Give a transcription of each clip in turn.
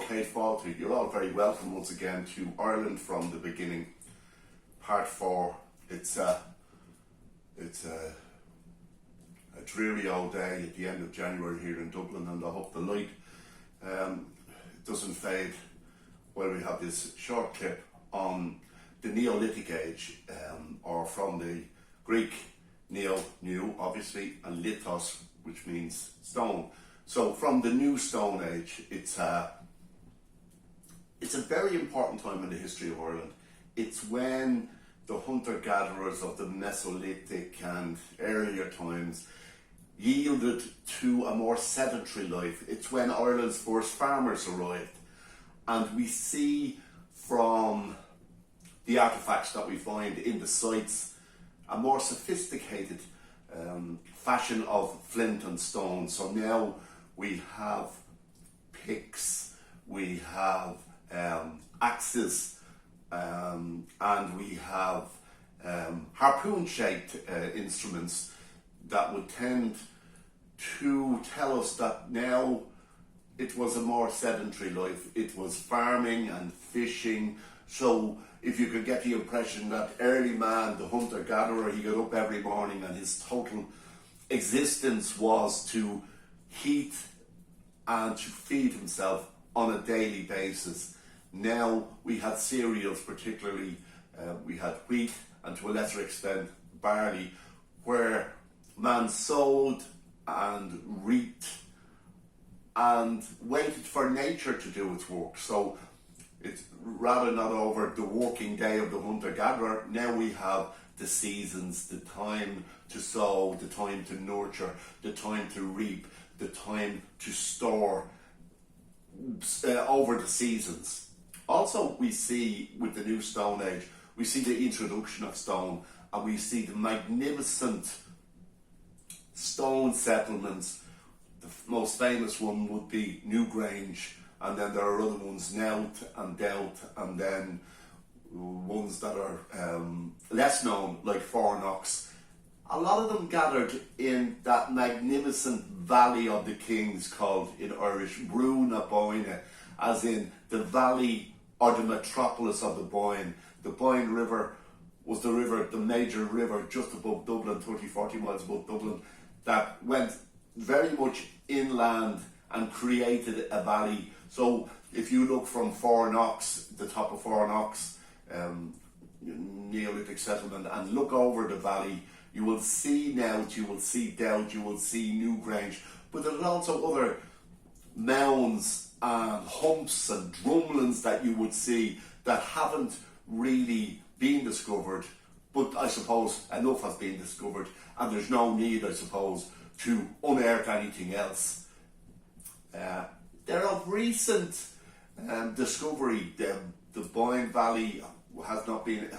Kate Faulty. You're all very welcome once again to Ireland from the Beginning, part 4. It's a dreary old day at the end of January here in Dublin, and I hope the light doesn't fade while we have this short clip on the Neolithic age, or from the Greek neo, new obviously, and lithos, which means stone. So from the New Stone Age, it's a very important time in the history of Ireland. It's when the hunter-gatherers of the Mesolithic and earlier times yielded to a more sedentary life. It's when Ireland's first farmers arrived. And we see from the artefacts that we find in the sites a more sophisticated fashion of flint and stone. So now we have picks, we have axes, and we have harpoon-shaped instruments that would tend to tell us that now it was a more sedentary life. It was farming and fishing. So if you could get the impression that early man, the hunter-gatherer, he got up every morning and his total existence was to heat and to feed himself on a daily basis. Now we had cereals, particularly we had wheat and to a lesser extent barley, where man sowed and reaped and waited for nature to do its work. So it's rather not over the working day of the hunter-gatherer. Now we have the seasons, the time to sow, the time to nurture, the time to reap, the time to store over the seasons. Also, we see with the New Stone Age, we see the introduction of stone, and we see the magnificent stone settlements. The most famous one would be Newgrange, and then there are other ones, Knelt and Delt, and then ones that are less known, like Fornox. A lot of them gathered in that magnificent Valley of the Kings, called in Irish Brú na Boine, as in the valley or the metropolis of the Boyne. The Boyne River was the major river just above Dublin, 30-40 miles above Dublin, that went very much inland and created a valley. So if you look from Fornox, the top of Fornox, Neolithic settlement, and look over the valley, you will see Knelt, you will see Delt, you will see Newgrange, but there's also other mounds and humps and drumlins that you would see that haven't really been discovered, but I suppose enough has been discovered, and there's no need, I suppose, to unearth anything else. They're of recent discovery. The Boyne Valley has not been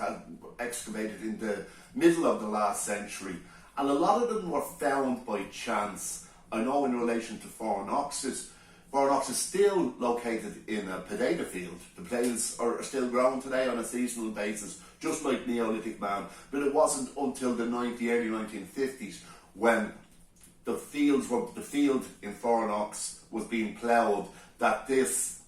excavated in the middle of the last century, and a lot of them were found by chance. I know in relation to Fornox is still located in a potato field. The potatoes are still grown today on a seasonal basis, just like Neolithic man, but it wasn't until the early 1950s when the field in Fornox was being ploughed that this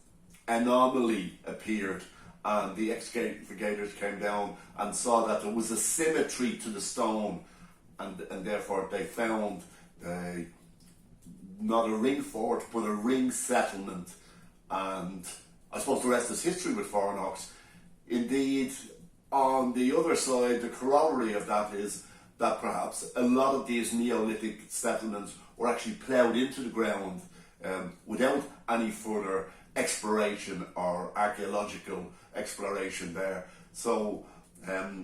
anomaly appeared, and the excavators came down and saw that there was a symmetry to the stone, and therefore they found not a ring fort but a ring settlement. And I suppose the rest is history with Fornox. Indeed, on the other side, the corollary of that is that perhaps a lot of these Neolithic settlements were actually ploughed into the ground without any further exploration or archaeological exploration there. So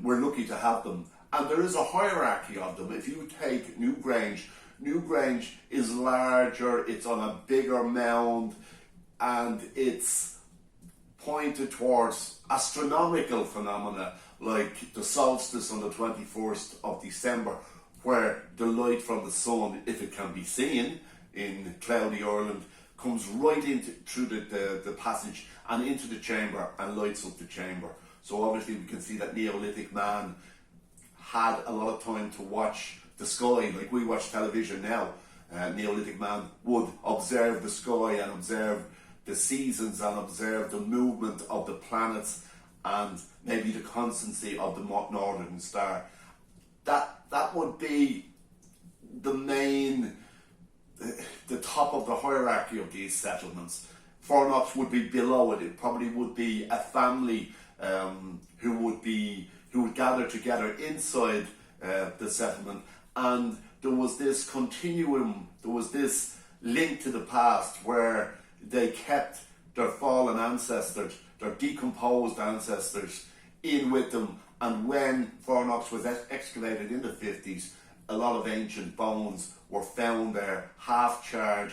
we're lucky to have them. And there is a hierarchy of them. If you take Newgrange is larger, it's on a bigger mound, and it's pointed towards astronomical phenomena like the solstice on the 21st of December, where the light from the sun, if it can be seen in cloudy Ireland, comes right through the passage and into the chamber and lights up the chamber. So obviously we can see that Neolithic man had a lot of time to watch the sky, like we watch television now. Neolithic man would observe the sky and observe the seasons and observe the movement of the planets and maybe the constancy of the northern star. That would be the main, the top of the hierarchy of these settlements. Fornox would be below it. It probably would be a family who would gather together inside the settlement, and there was this continuum, there was this link to the past where they kept their fallen ancestors, their decomposed ancestors, in with them. And when Fornox was excavated in the 50s, a lot of ancient bones were found there, half charred,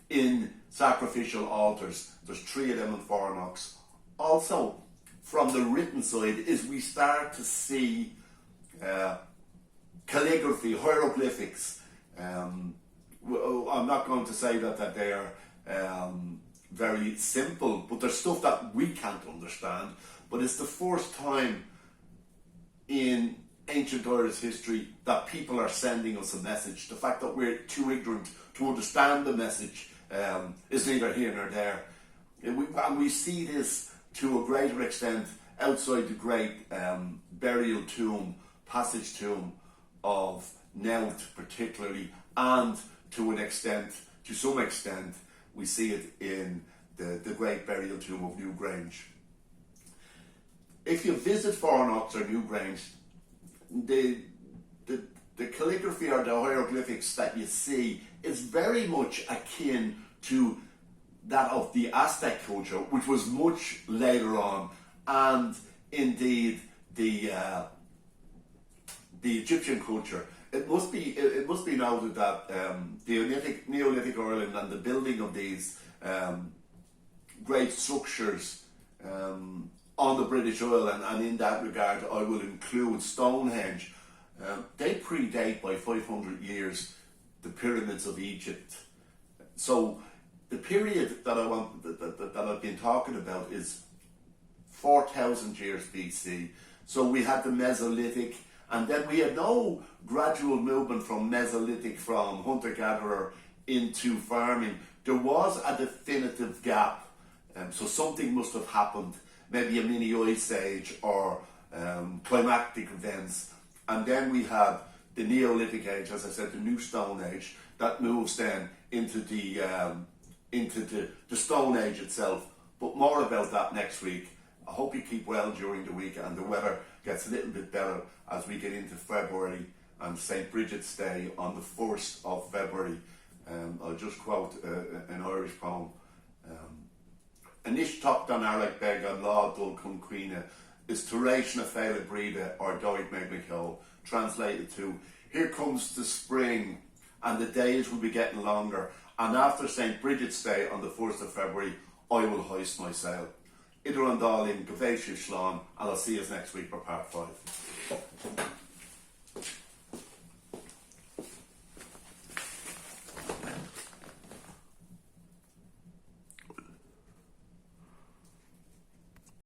in sacrificial altars. There's 3 of them in Fornox. Also, from the written side, is we start to see calligraphy, hieroglyphics. I'm not going to say that they are very simple, but there's stuff that we can't understand. But it's the first time in ancient Irish history that people are sending us a message. The fact that we're too ignorant to understand the message is neither here nor there. And we see this to a greater extent outside the great burial tomb, passage tomb of Knowth particularly, and to some extent, we see it in the great burial tomb of Newgrange. If you visit Fornox or Newgrange, the calligraphy or the hieroglyphics that you see is very much akin to that of the Aztec culture, which was much later on, and indeed the Egyptian culture. It must be noted that the Neolithic Ireland and the building of these great structures on the British Isle, and in that regard I will include Stonehenge, they predate by 500 years the pyramids of Egypt. So the period that I've been talking about is 4,000 years BC. So we had the Mesolithic, and then we had no gradual movement from Mesolithic, from hunter-gatherer into farming. There was a definitive gap, so something must have happened, maybe a mini ice age or climatic events. And then we had the Neolithic age, as I said, the New Stone Age, that moves then into the Stone Age itself. But more about that next week. I hope you keep well during the week and the weather gets a little bit better as we get into February and St. Bridget's Day on the 1st of February. I'll just quote an Irish poem. Anish top don arag beg an law dul cum queena is turation a fail breeder or doig meg McHole. Translated to, here comes the spring and the days will be getting longer, and after St. Bridget's Day on the 1st of February I will hoist my sail. Idir an Darling, Gavesh Shlán, and I'll see you next week for part 5.